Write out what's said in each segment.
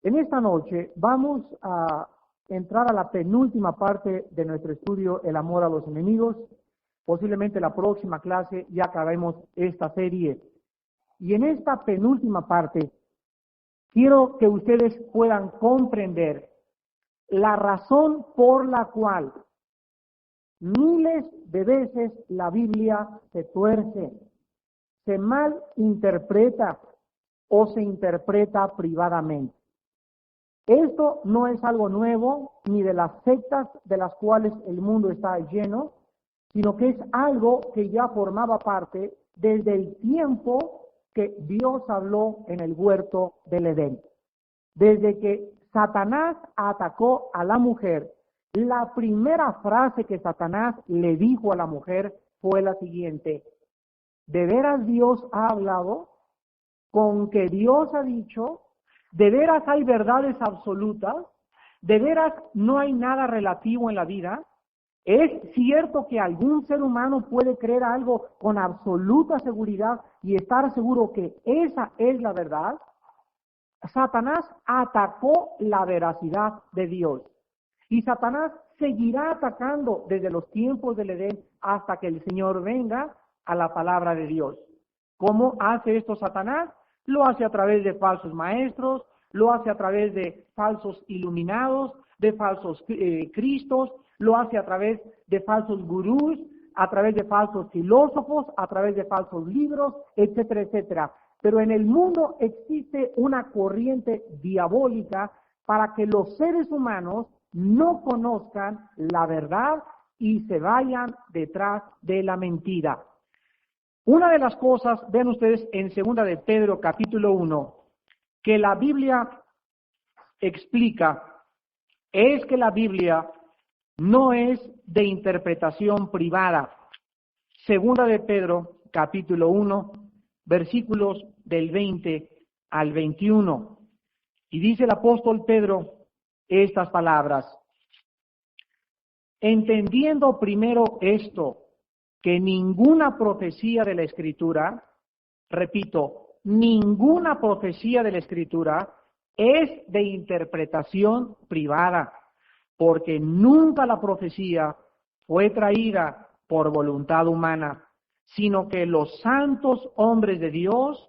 En esta noche vamos a entrar a la penúltima parte de nuestro estudio, El amor a los enemigos. Posiblemente la próxima clase ya acabemos esta serie. Y en esta penúltima parte, quiero que ustedes puedan comprender la razón por la cual miles de veces la Biblia se tuerce, se malinterpreta o se interpreta privadamente. Esto no es algo nuevo ni de las sectas de las cuales el mundo está lleno, sino que es algo que ya formaba parte desde el tiempo que Dios habló en el huerto del Edén. Desde que Satanás atacó a la mujer, la primera frase que Satanás le dijo a la mujer fue la siguiente: ¿de veras Dios ha hablado? ¿Con que Dios ha dicho? ¿De veras hay verdades absolutas? ¿De veras no hay nada relativo en la vida? ¿Es cierto que algún ser humano puede creer algo con absoluta seguridad y estar seguro que esa es la verdad? Satanás atacó la veracidad de Dios. Y Satanás seguirá atacando desde los tiempos del Edén hasta que el Señor venga a la palabra de Dios. ¿Cómo hace esto Satanás? Lo hace a través de falsos maestros, lo hace a través de falsos iluminados, de falsos cristos, lo hace a través de falsos gurús, a través de falsos filósofos, a través de falsos libros, etcétera, etcétera. Pero en el mundo existe una corriente diabólica para que los seres humanos no conozcan la verdad y se vayan detrás de la mentira. Una de las cosas, vean ustedes en 2 de Pedro capítulo 1, que la Biblia explica, es que la Biblia no es de interpretación privada. 2 de Pedro capítulo 1, versículos del 20 al 21. Y dice el apóstol Pedro estas palabras: entendiendo primero esto, que ninguna profecía de la Escritura, repito, ninguna profecía de la Escritura es de interpretación privada, porque nunca la profecía fue traída por voluntad humana, sino que los santos hombres de Dios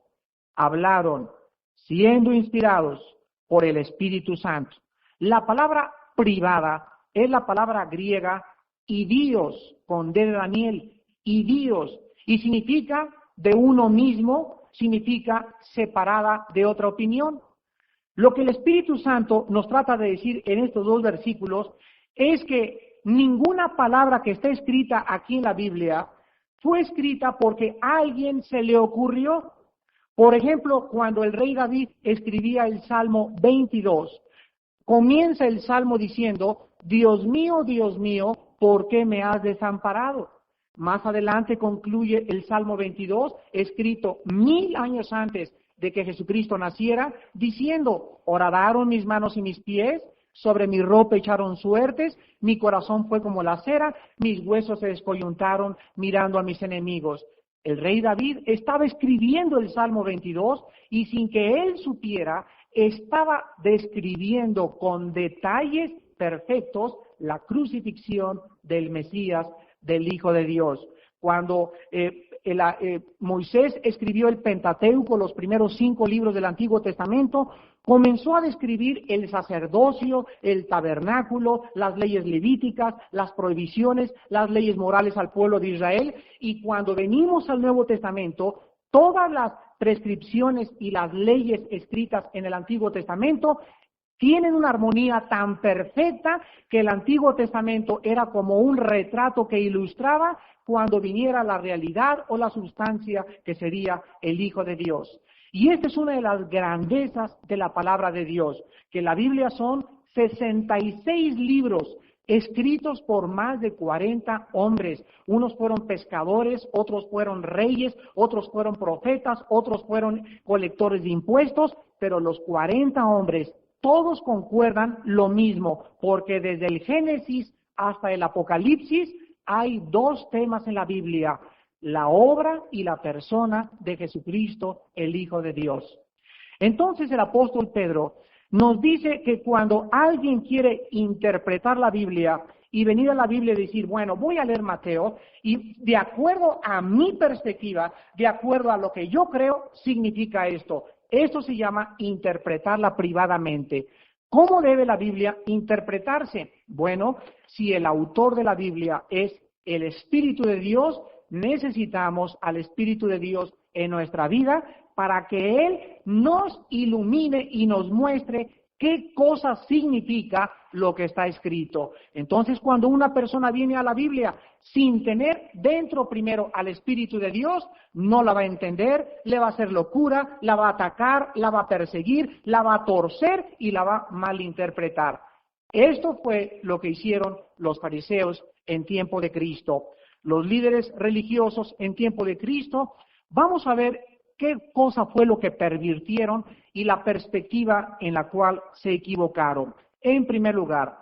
hablaron, siendo inspirados por el Espíritu Santo. La palabra privada es la palabra griega idios, con D de Daniel, idios, y significa de uno mismo, significa separada de otra opinión. Lo que el Espíritu Santo nos trata de decir en estos dos versículos es que ninguna palabra que está escrita aquí en la Biblia fue escrita porque a alguien se le ocurrió. Por ejemplo, cuando el rey David escribía el Salmo 22, comienza el Salmo diciendo: Dios mío, ¿por qué me has desamparado? Más adelante concluye el Salmo 22, escrito 1000 años antes de que Jesucristo naciera, diciendo: horadaron mis manos y mis pies, sobre mi ropa echaron suertes, mi corazón fue como la cera, mis huesos se descoyuntaron mirando a mis enemigos. El rey David estaba escribiendo el Salmo 22 y sin que él supiera, estaba describiendo con detalles perfectos la crucifixión del Mesías, del Hijo de Dios. Cuando Moisés escribió el Pentateuco, los primeros 5 libros del Antiguo Testamento, comenzó a describir el sacerdocio, el tabernáculo, las leyes levíticas, las prohibiciones, las leyes morales al pueblo de Israel, y cuando venimos al Nuevo Testamento, todas las prescripciones y las leyes escritas en el Antiguo Testamento tienen una armonía tan perfecta que el Antiguo Testamento era como un retrato que ilustraba cuando viniera la realidad o la sustancia que sería el Hijo de Dios. Y esta es una de las grandezas de la palabra de Dios, que la Biblia son 66 libros escritos por más de 40 hombres. Unos fueron pescadores, otros fueron reyes, otros fueron profetas, otros fueron colectores de impuestos, pero los 40 hombres todos concuerdan lo mismo, porque desde el Génesis hasta el Apocalipsis hay 2 temas en la Biblia: la obra y la persona de Jesucristo, el Hijo de Dios. Entonces el apóstol Pedro Nos dice que cuando alguien quiere interpretar la Biblia y venir a la Biblia y decir, bueno, voy a leer Mateo y de acuerdo a mi perspectiva, de acuerdo a lo que yo creo, significa esto. Esto se llama interpretarla privadamente. ¿Cómo debe la Biblia interpretarse? Bueno, si el autor de la Biblia es el Espíritu de Dios, necesitamos al Espíritu de Dios en nuestra vida para que Él nos ilumine y nos muestre qué cosa significa lo que está escrito. Entonces, cuando una persona viene a la Biblia sin tener dentro primero al Espíritu de Dios, no la va a entender, le va a hacer locura, la va a atacar, la va a perseguir, la va a torcer y la va a malinterpretar. Esto fue lo que hicieron los fariseos en tiempo de Cristo. Los líderes religiosos en tiempo de Cristo, vamos a ver qué cosa fue lo que pervirtieron y la perspectiva en la cual se equivocaron. En primer lugar,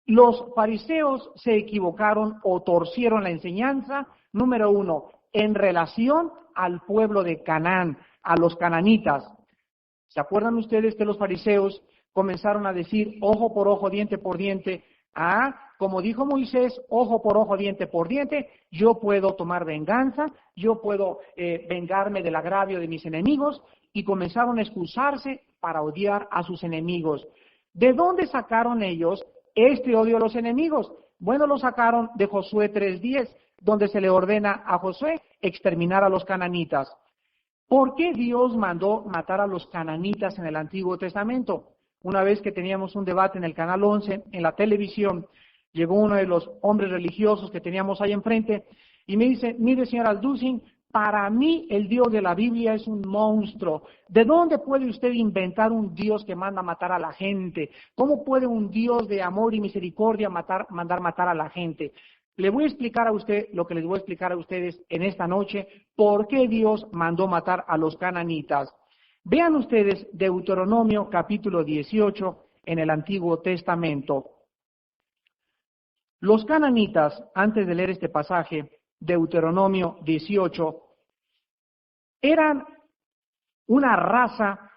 los fariseos se equivocaron o torcieron la enseñanza, número uno, en relación al pueblo de Canaán, a los cananitas. ¿Se acuerdan ustedes que los fariseos comenzaron a decir ojo por ojo, diente por diente? Como dijo Moisés, ojo por ojo, diente por diente, yo puedo tomar venganza, yo puedo vengarme del agravio de mis enemigos, y comenzaron a excusarse para odiar a sus enemigos. ¿De dónde sacaron ellos este odio a los enemigos? Bueno, lo sacaron de Josué 3:10, donde se le ordena a Josué exterminar a los cananitas. ¿Por qué Dios mandó matar a los cananitas en el Antiguo Testamento? Una vez que teníamos un debate en el Canal 11, en la televisión, llegó uno de los hombres religiosos que teníamos ahí enfrente y me dice, mire señor Alducin, para mí el Dios de la Biblia es un monstruo. ¿De dónde puede usted inventar un Dios que manda matar a la gente? ¿Cómo puede un Dios de amor y misericordia mandar matar a la gente? Le voy a explicar a usted lo que les voy a explicar a ustedes en esta noche, por qué Dios mandó matar a los cananitas. Vean ustedes Deuteronomio capítulo 18 en el Antiguo Testamento. Los cananitas, antes de leer este pasaje, Deuteronomio 18, eran una raza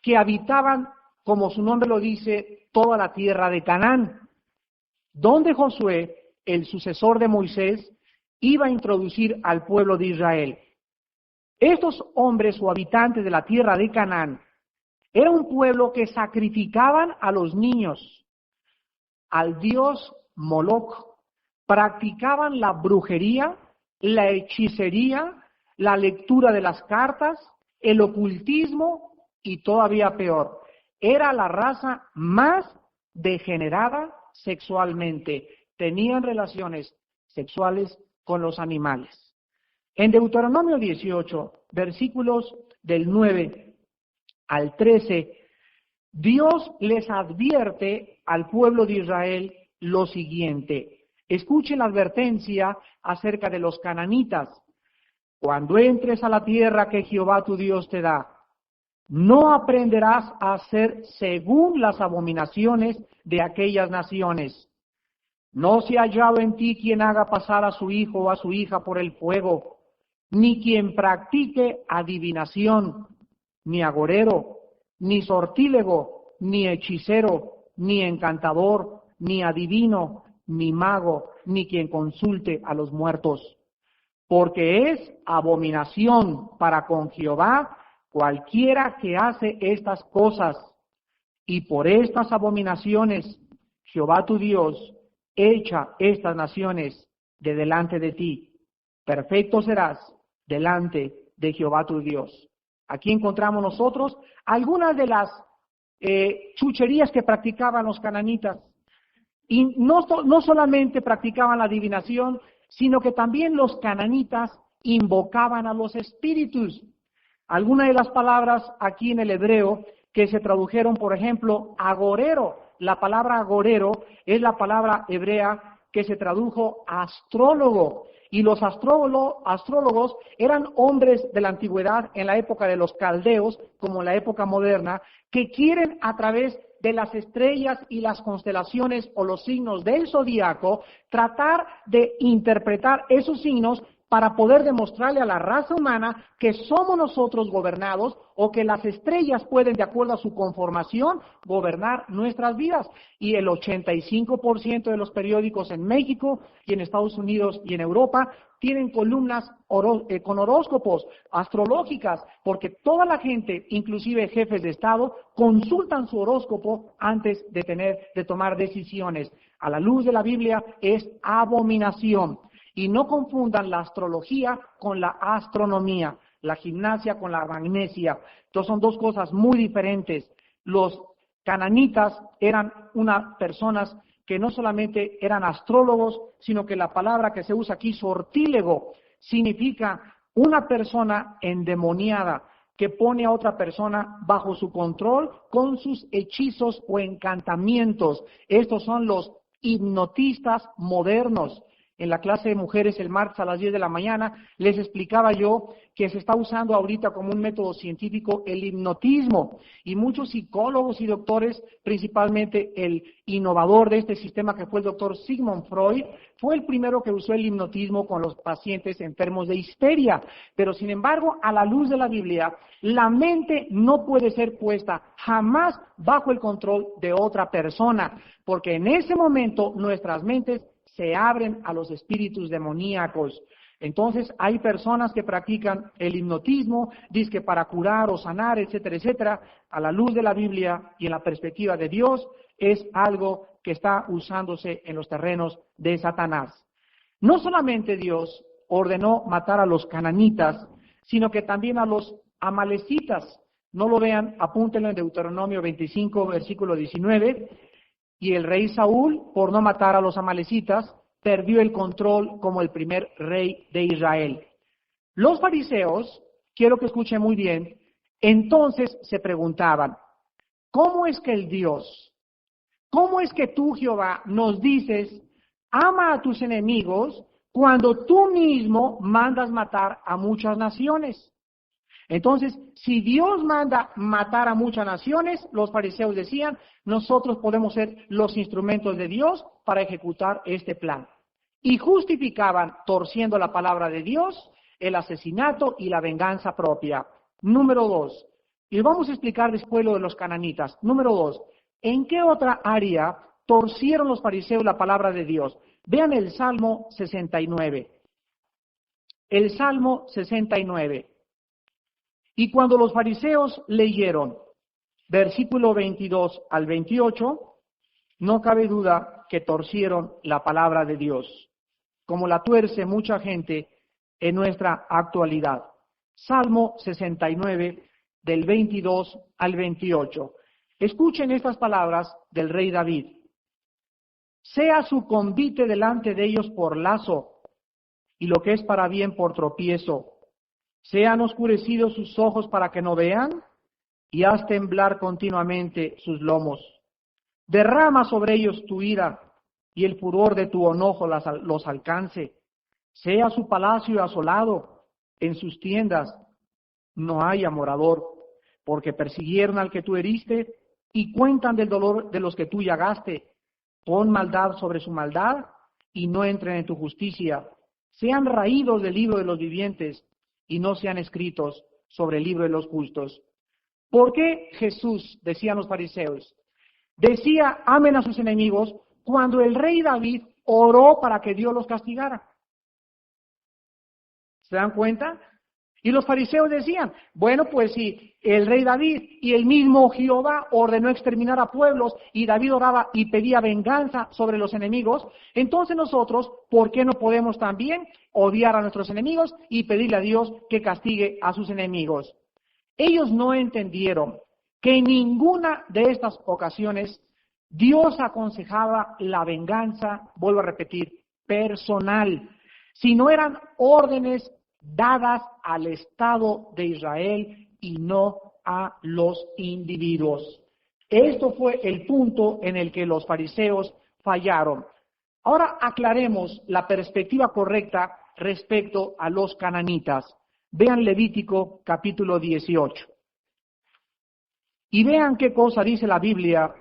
que habitaban, como su nombre lo dice, toda la tierra de Canaán, donde Josué, el sucesor de Moisés, iba a introducir al pueblo de Israel. Estos hombres o habitantes de la tierra de Canaán era un pueblo que sacrificaban a los niños, al dios Moloch, practicaban la brujería, la hechicería, la lectura de las cartas, el ocultismo y todavía peor. Era la raza más degenerada sexualmente. Tenían relaciones sexuales con los animales. En Deuteronomio 18, versículos del 9 al 13, Dios les advierte al pueblo de Israel lo siguiente. Escuchen la advertencia acerca de los cananitas. Cuando entres a la tierra que Jehová tu Dios te da, no aprenderás a hacer según las abominaciones de aquellas naciones. No se ha hallado en ti quien haga pasar a su hijo o a su hija por el fuego, ni quien practique adivinación, ni agorero, ni sortílego, ni hechicero, ni encantador, ni adivino, ni mago, ni quien consulte a los muertos. Porque es abominación para con Jehová cualquiera que hace estas cosas. Y por estas abominaciones, Jehová tu Dios echa estas naciones de delante de ti. Perfecto serás delante de Jehová tu Dios. Aquí encontramos nosotros algunas de las chucherías que practicaban los cananitas. Y no solamente practicaban la adivinación, sino que también los cananitas invocaban a los espíritus. Algunas de las palabras aquí en el hebreo que se tradujeron, por ejemplo, agorero. La palabra agorero es la palabra hebrea que se tradujo astrólogo. Y los astrólogos eran hombres de la antigüedad en la época de los caldeos, como en la época moderna, que quieren a través de las estrellas y las constelaciones o los signos del zodiaco tratar de interpretar esos signos para poder demostrarle a la raza humana que somos nosotros gobernados o que las estrellas pueden, de acuerdo a su conformación, gobernar nuestras vidas. Y el 85% de los periódicos en México y en Estados Unidos y en Europa tienen columnas con horóscopos, astrológicas, porque toda la gente, inclusive jefes de Estado, consultan su horóscopo antes de tomar decisiones. A la luz de la Biblia es abominación. Y no confundan la astrología con la astronomía, la gimnasia con la magnesia. Entonces son dos cosas muy diferentes. Los cananitas eran unas personas que no solamente eran astrólogos, sino que la palabra que se usa aquí, sortílego, significa una persona endemoniada que pone a otra persona bajo su control con sus hechizos o encantamientos. Estos son los hipnotistas modernos. En la clase de mujeres el martes a las 10 de la mañana les explicaba yo que se está usando ahorita como un método científico el hipnotismo, y muchos psicólogos y doctores, principalmente el innovador de este sistema que fue el doctor Sigmund Freud, fue el primero que usó el hipnotismo con los pacientes enfermos de histeria. Pero sin embargo, a la luz de la Biblia, la mente no puede ser puesta jamás bajo el control de otra persona, porque en ese momento nuestras mentes se abren a los espíritus demoníacos. Entonces hay personas que practican el hipnotismo, dizque para curar o sanar, etcétera, etcétera. A la luz de la Biblia y en la perspectiva de Dios, es algo que está usándose en los terrenos de Satanás. No solamente Dios ordenó matar a los cananitas, sino que también a los amalecitas. No lo vean, apúntenlo en Deuteronomio 25, versículo 19. Y el rey Saúl, por no matar a los amalecitas, perdió el control como el primer rey de Israel. Los fariseos, quiero que escuchen muy bien, entonces se preguntaban, ¿cómo es que cómo es que tú, Jehová, nos dices, ama a tus enemigos, cuando tú mismo mandas matar a muchas naciones? Entonces, si Dios manda matar a muchas naciones, los fariseos decían, nosotros podemos ser los instrumentos de Dios para ejecutar este plan. Y justificaban, torciendo la palabra de Dios, el asesinato y la venganza propia. Número 2, y vamos a explicar después lo de los cananitas. Número 2, ¿en qué otra área torcieron los fariseos la palabra de Dios? Vean el Salmo 69. El Salmo 69. Y cuando los fariseos leyeron versículo 22 al 28, no cabe duda que torcieron la palabra de Dios, como la tuerce mucha gente en nuestra actualidad. Salmo 69, del 22 al 28. Escuchen estas palabras del rey David. Sea su convite delante de ellos por lazo, y lo que es para bien por tropiezo. Sean oscurecidos sus ojos para que no vean, y haz temblar continuamente sus lomos. Derrama sobre ellos tu ira, y el furor de tu enojo los alcance. Sea su palacio asolado, en sus tiendas no haya morador, porque persiguieron al que tú heriste, y cuentan del dolor de los que tú llagaste. Pon maldad sobre su maldad, y no entren en tu justicia. Sean raídos del libro de los vivientes, y no sean escritos sobre el libro de los justos. ¿Por qué Jesús, decían los fariseos, decía amen a sus enemigos cuando el rey David oró para que Dios los castigara? ¿Se dan cuenta? Y los fariseos decían, bueno, pues si el rey David y el mismo Jehová ordenó exterminar a pueblos y David oraba y pedía venganza sobre los enemigos, entonces nosotros, ¿por qué no podemos también odiar a nuestros enemigos y pedirle a Dios que castigue a sus enemigos? Ellos no entendieron que en ninguna de estas ocasiones Dios aconsejaba la venganza, vuelvo a repetir, personal, sino eran órdenes dadas al Estado de Israel y no a los individuos. Esto fue el punto en el que los fariseos fallaron. Ahora aclaremos la perspectiva correcta respecto a los cananitas. Vean Levítico capítulo 18. Y vean qué cosa dice la Biblia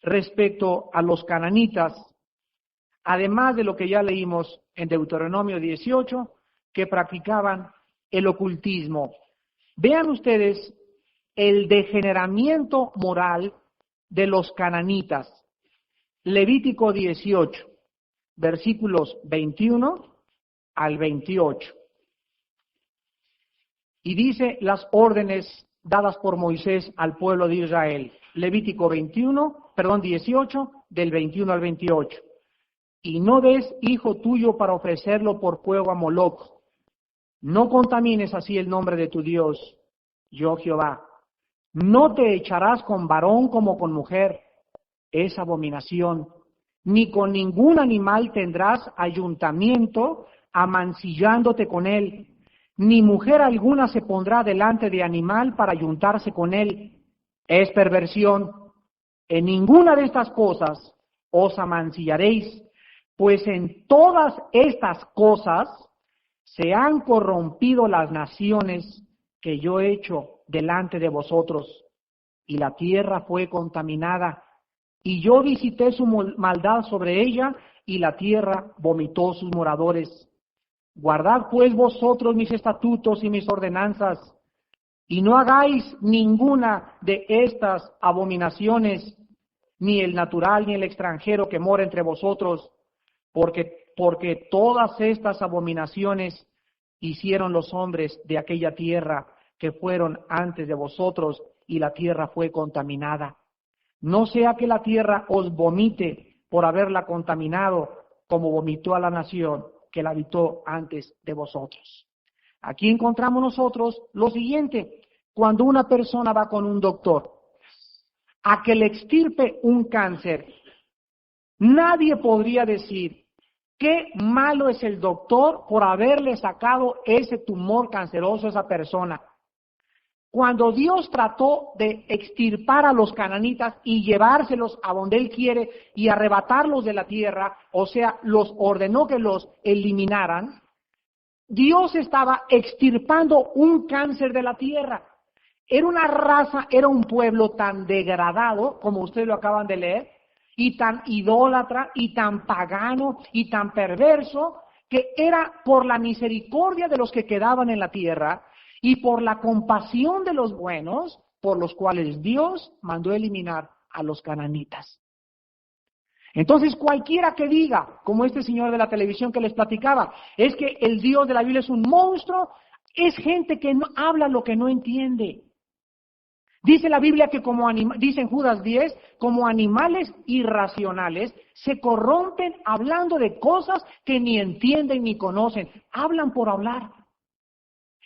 respecto a los cananitas, además de lo que ya leímos en Deuteronomio 18, que practicaban el ocultismo. Vean ustedes el degeneramiento moral de los cananitas. Levítico 18, versículos 21 al 28. Y dice las órdenes dadas por Moisés al pueblo de Israel. Levítico 18, del 21 al 28. Y no des hijo tuyo para ofrecerlo por fuego a Moloc. No contamines así el nombre de tu Dios, yo Jehová. No te echarás con varón como con mujer, es abominación. Ni con ningún animal tendrás ayuntamiento, amancillándote con él. Ni mujer alguna se pondrá delante de animal para ayuntarse con él. Es perversión. En ninguna de estas cosas os amancillaréis, pues en todas estas cosas se han corrompido las naciones que yo he hecho delante de vosotros, y la tierra fue contaminada, y yo visité su maldad sobre ella, y la tierra vomitó sus moradores. Guardad pues vosotros mis estatutos y mis ordenanzas, y no hagáis ninguna de estas abominaciones, ni el natural ni el extranjero que mora entre vosotros, porque todas estas abominaciones hicieron los hombres de aquella tierra que fueron antes de vosotros, y la tierra fue contaminada. No sea que la tierra os vomite por haberla contaminado, como vomitó a la nación que la habitó antes de vosotros. Aquí encontramos nosotros lo siguiente: cuando una persona va con un doctor a que le extirpe un cáncer, nadie podría decir qué malo es el doctor por haberle sacado ese tumor canceroso a esa persona. Cuando Dios trató de extirpar a los cananitas y llevárselos a donde Él quiere y arrebatarlos de la tierra, o sea, los ordenó que los eliminaran, Dios estaba extirpando un cáncer de la tierra. Era una raza, era un pueblo tan degradado, como ustedes lo acaban de leer, y tan idólatra, y tan pagano, y tan perverso, que era por la misericordia de los que quedaban en la tierra, y por la compasión de los buenos, por los cuales Dios mandó eliminar a los cananitas. Entonces cualquiera que diga, como este señor de la televisión que les platicaba, es que el Dios de la Biblia es un monstruo, es gente que no habla lo que no entiende. Dice la Biblia que dice en Judas 10, como animales irracionales, se corrompen hablando de cosas que ni entienden ni conocen, hablan por hablar.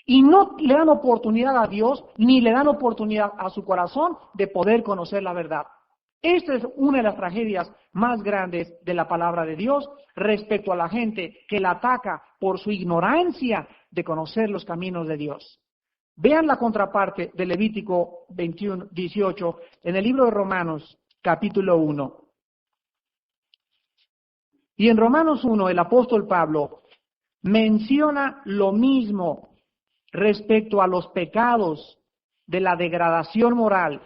Y no le dan oportunidad a Dios, ni le dan oportunidad a su corazón de poder conocer la verdad. Esta es una de las tragedias más grandes de la palabra de Dios respecto a la gente que la ataca por su ignorancia de conocer los caminos de Dios. Vean la contraparte de Levítico 18 en el libro de Romanos, capítulo 1. Y en Romanos 1 el apóstol Pablo menciona lo mismo respecto a los pecados de la degradación moral,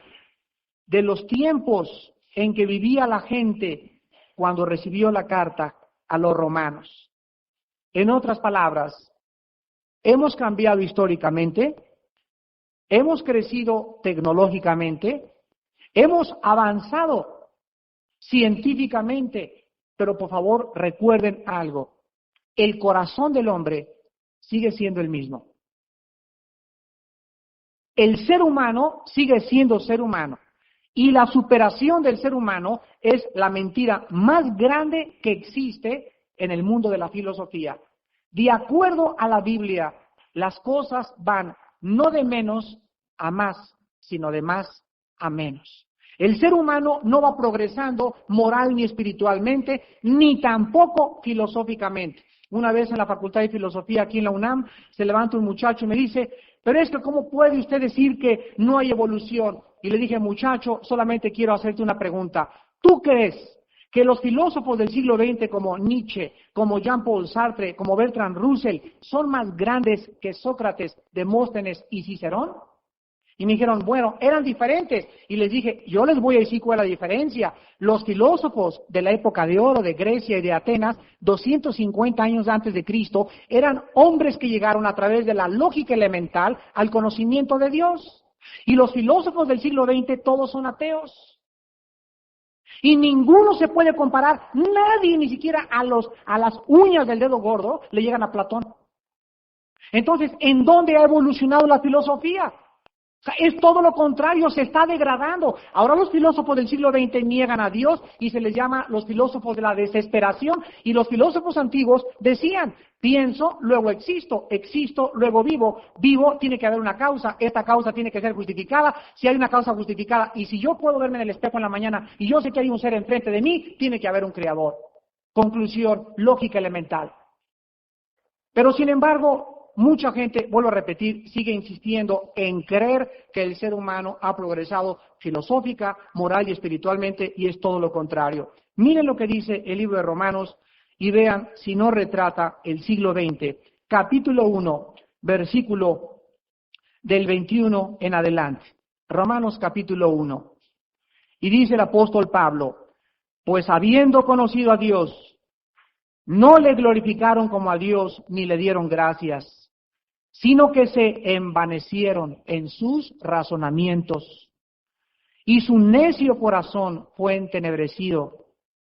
de los tiempos en que vivía la gente cuando recibió la carta a los romanos. En otras palabras, hemos cambiado históricamente, hemos crecido tecnológicamente, hemos avanzado científicamente, pero por favor recuerden algo: el corazón del hombre sigue siendo el mismo. El ser humano sigue siendo ser humano. Y la superación del ser humano es la mentira más grande que existe en el mundo de la filosofía. De acuerdo a la Biblia, las cosas van no de menos a más, sino de más a menos. El ser humano no va progresando moral ni espiritualmente, ni tampoco filosóficamente. Una vez en la Facultad de Filosofía aquí en la UNAM, se levanta un muchacho y me dice: pero es que ¿cómo puede usted decir que no hay evolución? Y le dije: muchacho, solamente quiero hacerte una pregunta. ¿Tú crees que los filósofos del siglo XX como Nietzsche, como Jean-Paul Sartre, como Bertrand Russell, son más grandes que Sócrates, Demóstenes y Cicerón? Y me dijeron, bueno, eran diferentes. Y les dije, yo les voy a decir cuál es la diferencia. Los filósofos de la época de oro de Grecia y de Atenas, 250 años antes de Cristo, eran hombres que llegaron a través de la lógica elemental al conocimiento de Dios. Y los filósofos del siglo XX todos son ateos. Y ninguno se puede comparar, nadie, ni siquiera a las uñas del dedo gordo, le llegan a Platón. Entonces, ¿en dónde ha evolucionado la filosofía? O sea, es todo lo contrario, se está degradando. Ahora los filósofos del siglo XX niegan a Dios y se les llama los filósofos de la desesperación. Y los filósofos antiguos decían, pienso, luego existo, luego vivo. Vivo, tiene que haber una causa, esta causa tiene que ser justificada. Si hay una causa justificada y si yo puedo verme en el espejo en la mañana y yo sé que hay un ser enfrente de mí, tiene que haber un creador. Conclusión, lógica elemental. Pero sin embargo, mucha gente, vuelvo a repetir, sigue insistiendo en creer que el ser humano ha progresado filosófica, moral y espiritualmente, y es todo lo contrario. Miren lo que dice el libro de Romanos y vean si no retrata el siglo XX. Capítulo 1, versículo del 21 en adelante. Romanos capítulo 1. Y dice el apóstol Pablo, pues habiendo conocido a Dios, no le glorificaron como a Dios ni le dieron gracias, sino que se envanecieron en sus razonamientos, y su necio corazón fue entenebrecido.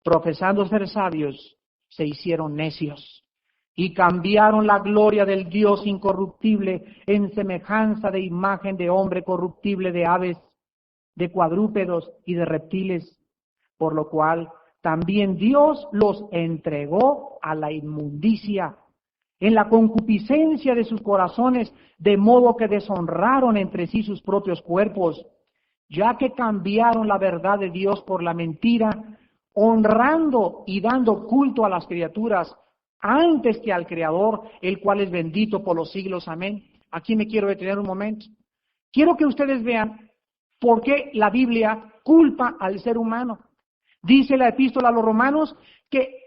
Profesando ser sabios, se hicieron necios, y cambiaron la gloria del Dios incorruptible en semejanza de imagen de hombre corruptible, de aves, de cuadrúpedos y de reptiles, por lo cual también Dios los entregó a la inmundicia en la concupiscencia de sus corazones, de modo que deshonraron entre sí sus propios cuerpos, ya que cambiaron la verdad de Dios por la mentira, honrando y dando culto a las criaturas antes que al Creador, el cual es bendito por los siglos. Amén. Aquí me quiero detener un momento. Quiero que ustedes vean por qué la Biblia culpa al ser humano. Dice la epístola a los romanos que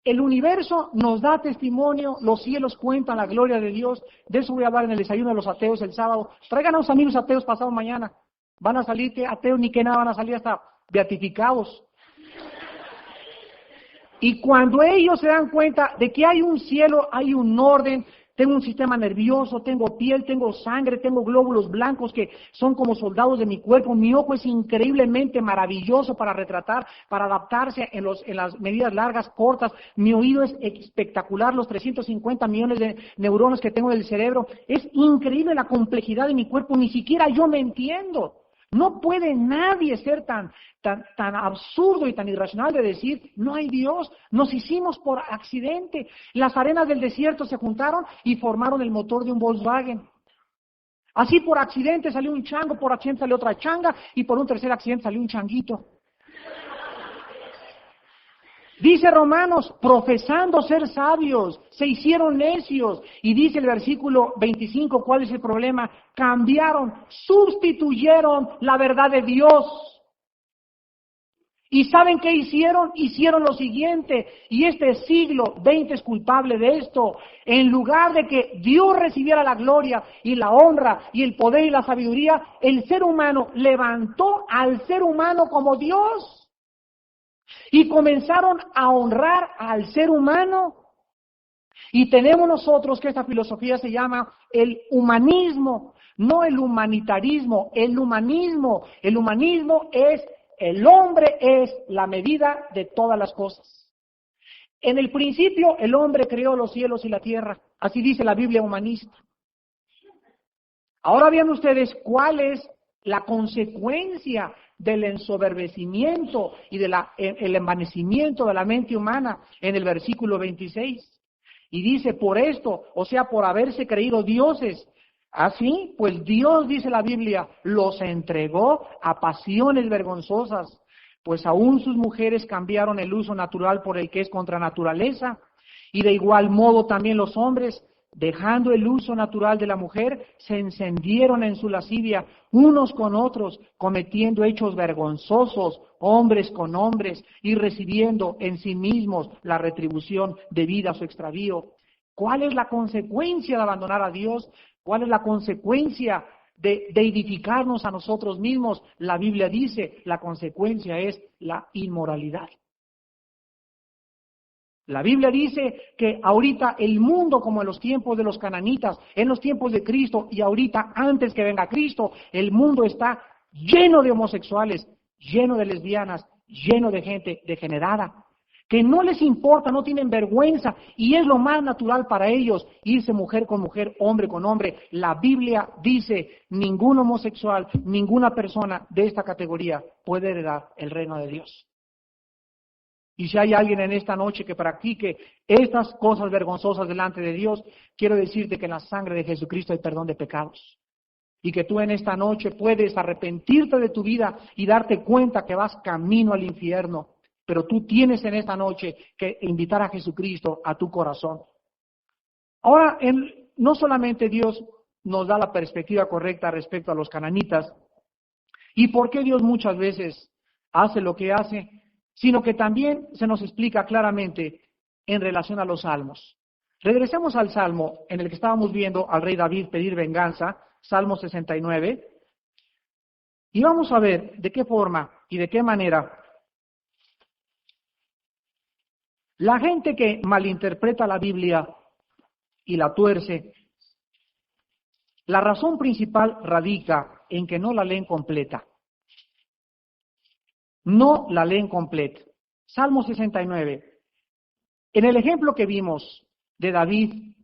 el universo nos da testimonio, los cielos cuentan la gloria de Dios. De eso voy a hablar en el desayuno de los ateos el sábado. Traigan a los amigos ateos pasado mañana. Van a salir que ateos ni que nada, van a salir hasta beatificados. Y cuando ellos se dan cuenta de que hay un cielo, hay un orden, tengo un sistema nervioso, tengo piel, tengo sangre, tengo glóbulos blancos que son como soldados de mi cuerpo, mi ojo es increíblemente maravilloso para retratar, para adaptarse en las medidas largas, cortas, mi oído es espectacular, los 350 millones de neuronas que tengo en el cerebro, es increíble la complejidad de mi cuerpo, ni siquiera yo me entiendo. No puede nadie ser tan absurdo y tan irracional de decir, no hay Dios, nos hicimos por accidente. Las arenas del desierto se juntaron y formaron el motor de un Volkswagen. Así por accidente salió un chango, por accidente salió otra changa y por un tercer accidente salió un changuito. Dice Romanos, profesando ser sabios, se hicieron necios. Y dice el versículo 25, ¿cuál es el problema? Cambiaron, sustituyeron la verdad de Dios. ¿Y saben qué hicieron? Hicieron lo siguiente, y este siglo XX es culpable de esto. En lugar de que Dios recibiera la gloria y la honra y el poder y la sabiduría, el ser humano levantó al ser humano como Dios. Y comenzaron a honrar al ser humano. Y tenemos nosotros que esta filosofía se llama el humanismo, no el humanitarismo, el humanismo. El humanismo es, el hombre es la medida de todas las cosas. En el principio el hombre creó los cielos y la tierra, así dice la Biblia humanista. Ahora vean ustedes cuál es la consecuencia del ensoberbecimiento y el envanecimiento de la mente humana en el versículo 26. Y dice, por esto, o sea, por haberse creído dioses. Así, pues Dios, dice la Biblia, los entregó a pasiones vergonzosas, pues aún sus mujeres cambiaron el uso natural por el que es contra naturaleza, y de igual modo también los hombres, dejando el uso natural de la mujer, se encendieron en su lascivia unos con otros, cometiendo hechos vergonzosos, hombres con hombres, y recibiendo en sí mismos la retribución debida a su extravío. ¿Cuál es la consecuencia de abandonar a Dios? ¿Cuál es la consecuencia de edificarnos a nosotros mismos, la Biblia dice, la consecuencia es la inmoralidad. La Biblia dice que ahorita el mundo, como en los tiempos de los cananitas, en los tiempos de Cristo y ahorita antes que venga Cristo, el mundo está lleno de homosexuales, lleno de lesbianas, lleno de gente degenerada, que no les importa, no tienen vergüenza y es lo más natural para ellos irse mujer con mujer, hombre con hombre. La Biblia dice, ningún homosexual, ninguna persona de esta categoría puede heredar el reino de Dios. Y si hay alguien en esta noche que practique estas cosas vergonzosas delante de Dios, quiero decirte que en la sangre de Jesucristo hay perdón de pecados. Y que tú en esta noche puedes arrepentirte de tu vida y darte cuenta que vas camino al infierno. Pero tú tienes en esta noche que invitar a Jesucristo a tu corazón. Ahora, no solamente Dios nos da la perspectiva correcta respecto a los cananitas, y por qué Dios muchas veces hace lo que hace, sino que también se nos explica claramente en relación a los salmos. Regresemos al salmo en el que estábamos viendo al rey David pedir venganza, Salmo 69, y vamos a ver de qué forma y de qué manera la gente que malinterpreta la Biblia y la tuerce, la razón principal radica en que no la leen completa. No la leen completa. Salmo 69. En el ejemplo que vimos de David,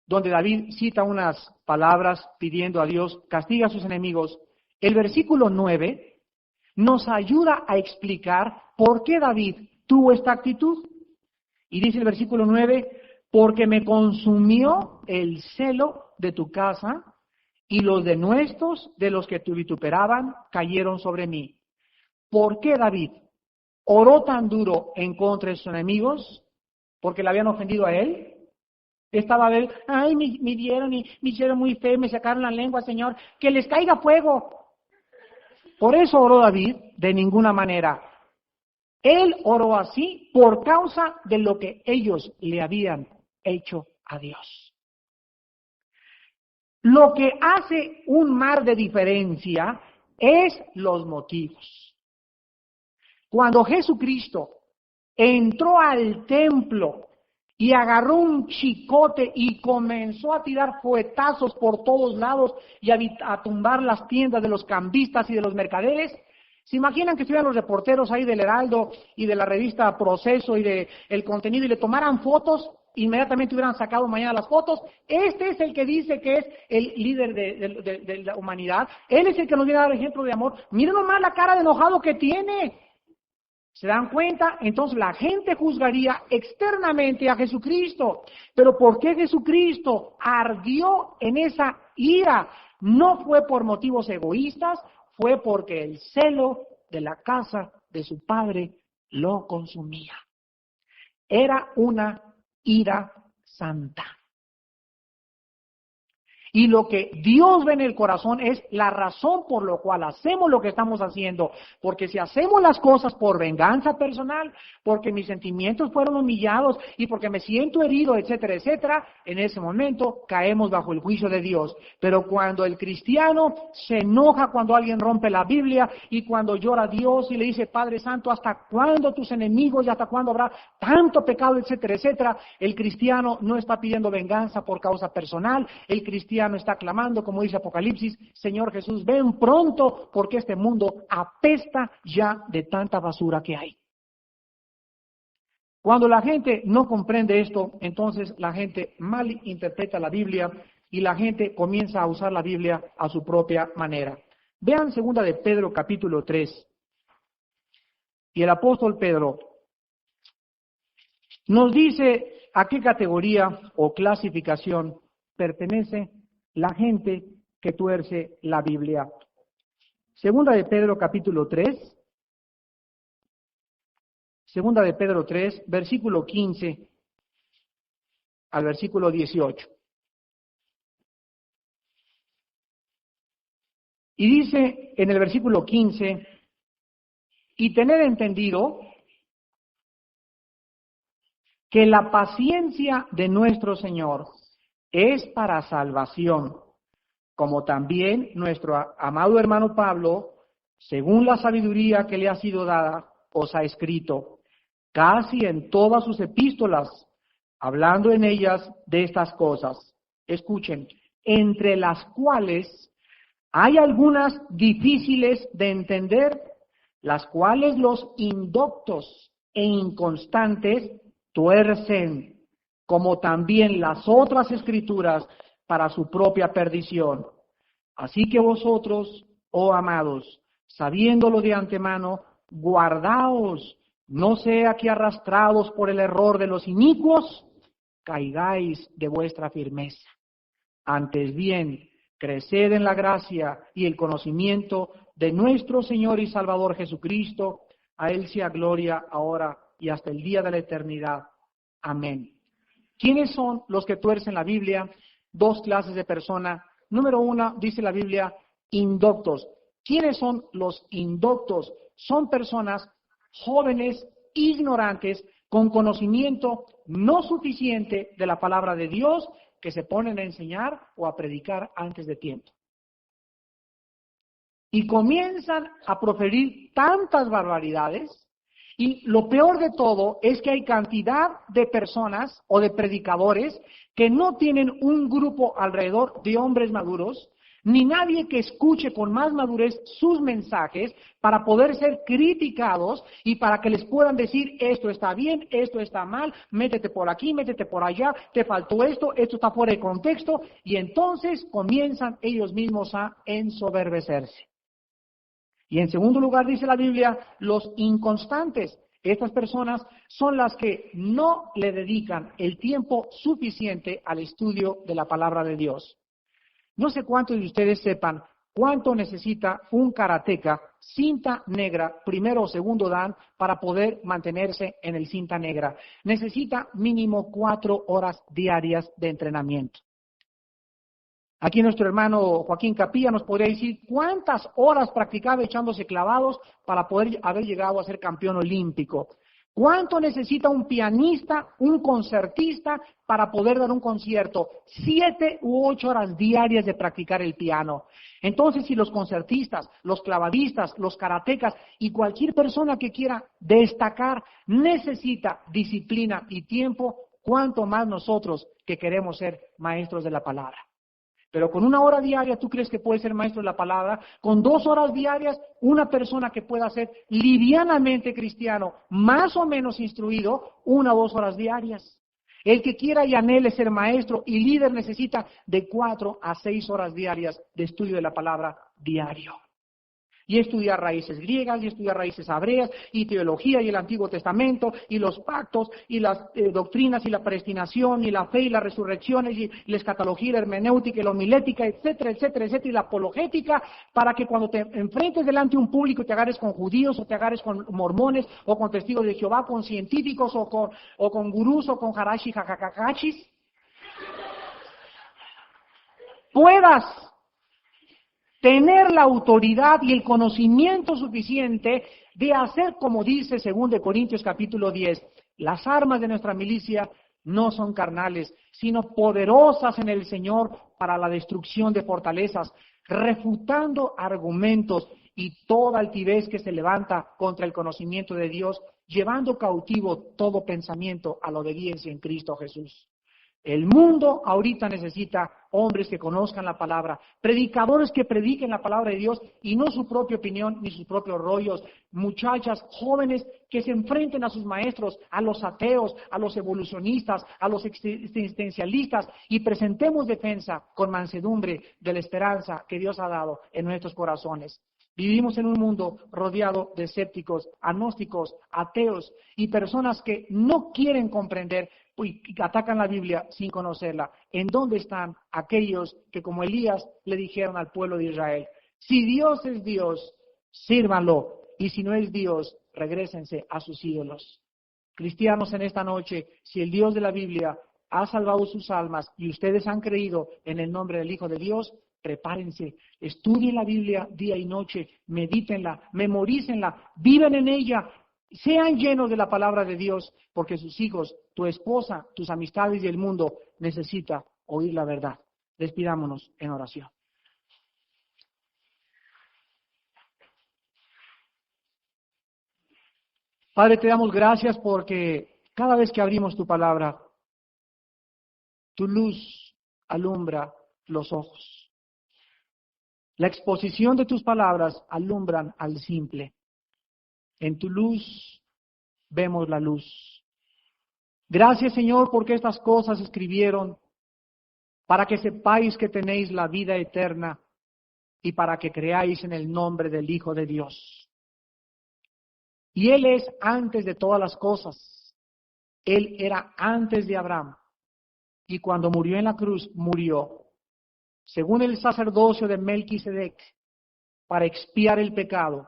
donde David cita unas palabras pidiendo a Dios, castiga a sus enemigos, el versículo 9 nos ayuda a explicar por qué David tuvo esta actitud. Y dice el versículo 9, porque me consumió el celo de tu casa y los denuestos de los que te vituperaban cayeron sobre mí. ¿Por qué David oró tan duro en contra de sus enemigos? ¿Porque le habían ofendido a él? Estaba a ver, ay, me dieron y me hicieron muy feo, me sacaron la lengua, Señor, que les caiga fuego. Por eso oró David, de ninguna manera. Él oró así por causa de lo que ellos le habían hecho a Dios. Lo que hace un mar de diferencia es los motivos. Cuando Jesucristo entró al templo y agarró un chicote y comenzó a tirar fuetazos por todos lados y a tumbar las tiendas de los cambistas y de los mercaderes, ¿se imaginan que estuvieran los reporteros ahí del Heraldo y de la revista Proceso y de El Contenido y le tomaran fotos? Inmediatamente hubieran sacado mañana las fotos. Este es el que dice que es el líder de la humanidad. Él es el que nos viene a dar ejemplo de amor. Miren nomás la cara de enojado que tiene. ¿Se dan cuenta? Entonces la gente juzgaría externamente a Jesucristo. Pero ¿por qué Jesucristo ardió en esa ira? No fue por motivos egoístas, fue porque el celo de la casa de su padre lo consumía. Era una ira santa. Y lo que Dios ve en el corazón es la razón por la cual hacemos lo que estamos haciendo. Porque si hacemos las cosas por venganza personal, porque mis sentimientos fueron humillados y porque me siento herido, etcétera, etcétera, en ese momento caemos bajo el juicio de Dios. Pero cuando el cristiano se enoja cuando alguien rompe la Biblia y cuando llora a Dios y le dice, Padre Santo, ¿hasta cuándo tus enemigos y hasta cuándo habrá tanto pecado, etcétera, etcétera? El cristiano no está pidiendo venganza por causa personal, el cristiano está clamando, como dice Apocalipsis, Señor Jesús, ven pronto, porque este mundo apesta ya de tanta basura que hay. Cuando la gente no comprende esto, entonces la gente malinterpreta la Biblia y la gente comienza a usar la Biblia a su propia manera. Vean 2 de Pedro capítulo 3. Y el apóstol Pedro nos dice a qué categoría o clasificación pertenece la gente que tuerce la Biblia. 2 de Pedro capítulo 3. 2 de Pedro 3, versículo 15 al versículo 18. Y dice en el versículo 15, y tener entendido que la paciencia de nuestro Señor es para salvación, como también nuestro amado hermano Pablo, según la sabiduría que le ha sido dada, os ha escrito, casi en todas sus epístolas, hablando en ellas de estas cosas. Escuchen, entre las cuales hay algunas difíciles de entender, las cuales los indoctos e inconstantes tuercen, como también las otras escrituras, para su propia perdición. Así que vosotros, oh amados, sabiéndolo de antemano, guardaos, no sea que arrastrados por el error de los inicuos, caigáis de vuestra firmeza. Antes bien, creced en la gracia y el conocimiento de nuestro Señor y Salvador Jesucristo. A Él sea gloria ahora y hasta el día de la eternidad. Amén. ¿Quiénes son los que tuercen la Biblia? Dos clases de personas. Número uno, dice la Biblia, indoctos. ¿Quiénes son los indoctos? Son personas jóvenes, ignorantes, con conocimiento no suficiente de la palabra de Dios, que se ponen a enseñar o a predicar antes de tiempo. Y comienzan a proferir tantas barbaridades, y lo peor de todo es que hay cantidad de personas o de predicadores que no tienen un grupo alrededor de hombres maduros, ni nadie que escuche con más madurez sus mensajes para poder ser criticados y para que les puedan decir esto está bien, esto está mal, métete por aquí, métete por allá, te faltó esto, esto está fuera de contexto, y entonces comienzan ellos mismos a ensoberbecerse. Y en segundo lugar dice la Biblia, los inconstantes. Estas personas son las que no le dedican el tiempo suficiente al estudio de la palabra de Dios. No sé cuántos de ustedes sepan cuánto necesita un karateca, cinta negra, primero o segundo dan, para poder mantenerse en el cinta negra. Necesita mínimo 4 horas diarias de entrenamiento. Aquí nuestro hermano Joaquín Capilla nos podría decir cuántas horas practicaba echándose clavados para poder haber llegado a ser campeón olímpico. ¿Cuánto necesita un pianista, un concertista para poder dar un concierto? 7 u 8 horas diarias de practicar el piano. Entonces, si los concertistas, los clavadistas, los karatecas y cualquier persona que quiera destacar necesita disciplina y tiempo, ¿cuánto más nosotros que queremos ser maestros de la palabra? Pero con 1 hora diaria, ¿tú crees que puedes ser maestro de la palabra? Con 2 horas diarias, una persona que pueda ser livianamente cristiano, más o menos instruido, 1 o 2 horas diarias. El que quiera y anhele ser maestro y líder necesita de 4 a 6 horas diarias de estudio de la palabra diario. Y estudiar raíces griegas, y estudiar raíces hebreas, y teología, y el Antiguo Testamento, y los pactos, y las doctrinas, y la predestinación, y la fe, y las resurrecciones, y la escatología, la hermenéutica, y la homilética, etcétera, etcétera, etcétera, y la apologética, para que cuando te enfrentes delante de un público te agarres con judíos, o te agarres con mormones, o con testigos de Jehová, con científicos, o con gurús, o con harashi, jajacacachis, puedas tener la autoridad y el conocimiento suficiente de hacer como dice 2 Corintios capítulo 10, las armas de nuestra milicia no son carnales, sino poderosas en el Señor para la destrucción de fortalezas, refutando argumentos y toda altivez que se levanta contra el conocimiento de Dios, llevando cautivo todo pensamiento a la obediencia en Cristo Jesús. El mundo ahorita necesita hombres que conozcan la palabra, predicadores que prediquen la palabra de Dios y no su propia opinión ni sus propios rollos, muchachas jóvenes que se enfrenten a sus maestros, a los ateos, a los evolucionistas, a los existencialistas y presentemos defensa con mansedumbre de la esperanza que Dios ha dado en nuestros corazones. Vivimos en un mundo rodeado de escépticos, agnósticos, ateos y personas que no quieren comprender y atacan la Biblia sin conocerla. ¿En dónde están aquellos que, como Elías, le dijeron al pueblo de Israel, si Dios es Dios, sírvanlo, y si no es Dios, regrésense a sus ídolos? Cristianos, en esta noche, si el Dios de la Biblia ha salvado sus almas y ustedes han creído en el nombre del Hijo de Dios, prepárense, estudien la Biblia día y noche, medítenla, memorícenla, vivan en ella, sean llenos de la palabra de Dios, porque sus hijos, tu esposa, tus amistades y el mundo necesita oír la verdad. Despidámonos en oración. Padre, te damos gracias porque cada vez que abrimos tu palabra, tu luz alumbra los ojos. La exposición de tus palabras alumbran al simple. En tu luz vemos la luz. Gracias, Señor, porque estas cosas escribieron para que sepáis que tenéis la vida eterna y para que creáis en el nombre del Hijo de Dios. Y Él es antes de todas las cosas. Él era antes de Abraham. Y cuando murió en la cruz, murió, según el sacerdocio de Melquisedec, para expiar el pecado,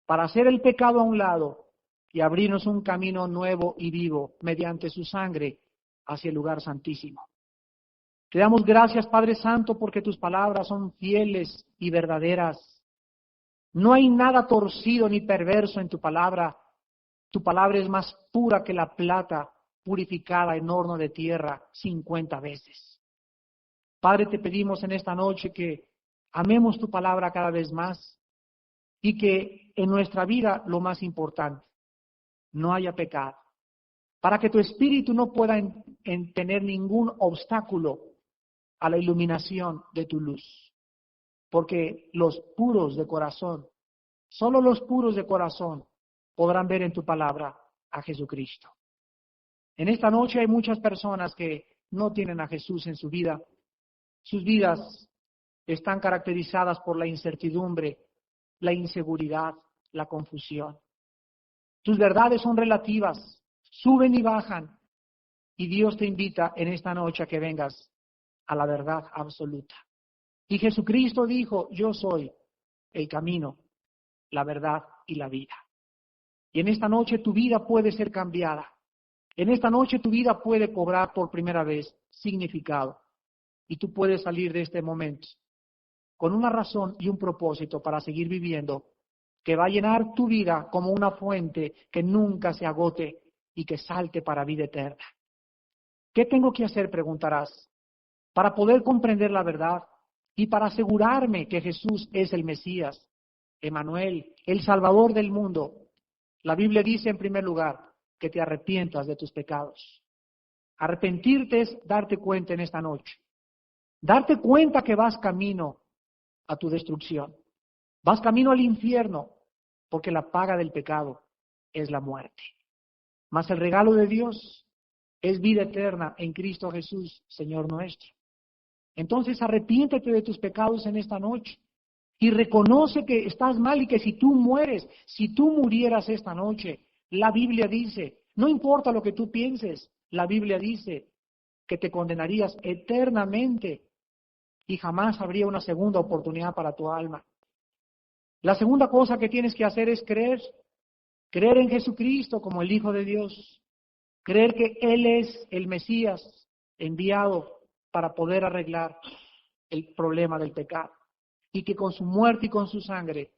para hacer el pecado a un lado y abrirnos un camino nuevo y vivo mediante su sangre hacia el lugar santísimo. Te damos gracias, Padre Santo, porque tus palabras son fieles y verdaderas. No hay nada torcido ni perverso en tu palabra. Tu palabra es más pura que la plata purificada en horno de tierra 50 veces. Padre, te pedimos en esta noche que amemos tu palabra cada vez más y que en nuestra vida lo más importante, no haya pecado, para que tu espíritu no pueda tener ningún obstáculo a la iluminación de tu luz. Porque los puros de corazón, solo los puros de corazón podrán ver en tu palabra a Jesucristo. En esta noche hay muchas personas que no tienen a Jesús en su vida. Sus vidas están caracterizadas por la incertidumbre, la inseguridad, la confusión. Tus verdades son relativas, suben y bajan, y Dios te invita en esta noche a que vengas a la verdad absoluta. Y Jesucristo dijo, yo soy el camino, la verdad y la vida. Y en esta noche tu vida puede ser cambiada. En esta noche tu vida puede cobrar por primera vez significado. Y tú puedes salir de este momento con una razón y un propósito para seguir viviendo, que va a llenar tu vida como una fuente que nunca se agote y que salte para vida eterna. ¿Qué tengo que hacer?, preguntarás, para poder comprender la verdad y para asegurarme que Jesús es el Mesías, Emmanuel, el Salvador del mundo. La Biblia dice en primer lugar que te arrepientas de tus pecados. Arrepentirte es darte cuenta en esta noche. Darte cuenta que vas camino a tu destrucción. Vas camino al infierno, porque la paga del pecado es la muerte. Mas el regalo de Dios es vida eterna en Cristo Jesús, Señor nuestro. Entonces arrepiéntete de tus pecados en esta noche y reconoce que estás mal y que si tú murieras esta noche, la Biblia dice, no importa lo que tú pienses, la Biblia dice que te condenarías eternamente y jamás habría una segunda oportunidad para tu alma. La segunda cosa que tienes que hacer es creer en Jesucristo como el Hijo de Dios, creer que Él es el Mesías enviado para poder arreglar el problema del pecado y que con su muerte y con su sangre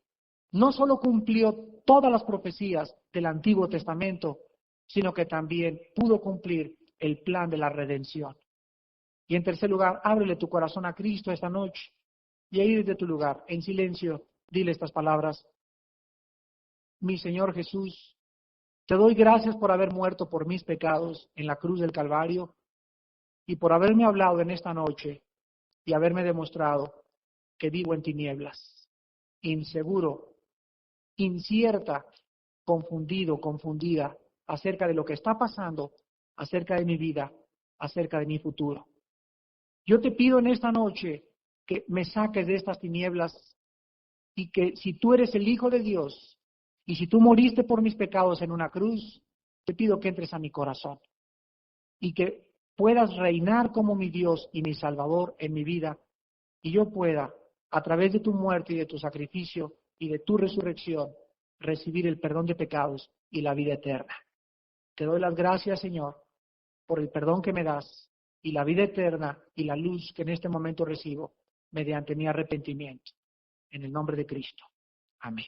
no solo cumplió todas las profecías del Antiguo Testamento, sino que también pudo cumplir el plan de la redención. Y en tercer lugar, ábrele tu corazón a Cristo esta noche y ahí desde tu lugar, en silencio, dile estas palabras. Mi Señor Jesús, te doy gracias por haber muerto por mis pecados en la cruz del Calvario y por haberme hablado en esta noche y haberme demostrado que vivo en tinieblas, inseguro, incierta, confundido, confundida acerca de lo que está pasando, acerca de mi vida, acerca de mi futuro. Yo te pido en esta noche que me saques de estas tinieblas y que si tú eres el Hijo de Dios y si tú moriste por mis pecados en una cruz, te pido que entres a mi corazón y que puedas reinar como mi Dios y mi Salvador en mi vida y yo pueda, a través de tu muerte y de tu sacrificio y de tu resurrección, recibir el perdón de pecados y la vida eterna. Te doy las gracias, Señor, por el perdón que me das y la vida eterna y la luz que en este momento recibo mediante mi arrepentimiento. En el nombre de Cristo. Amén.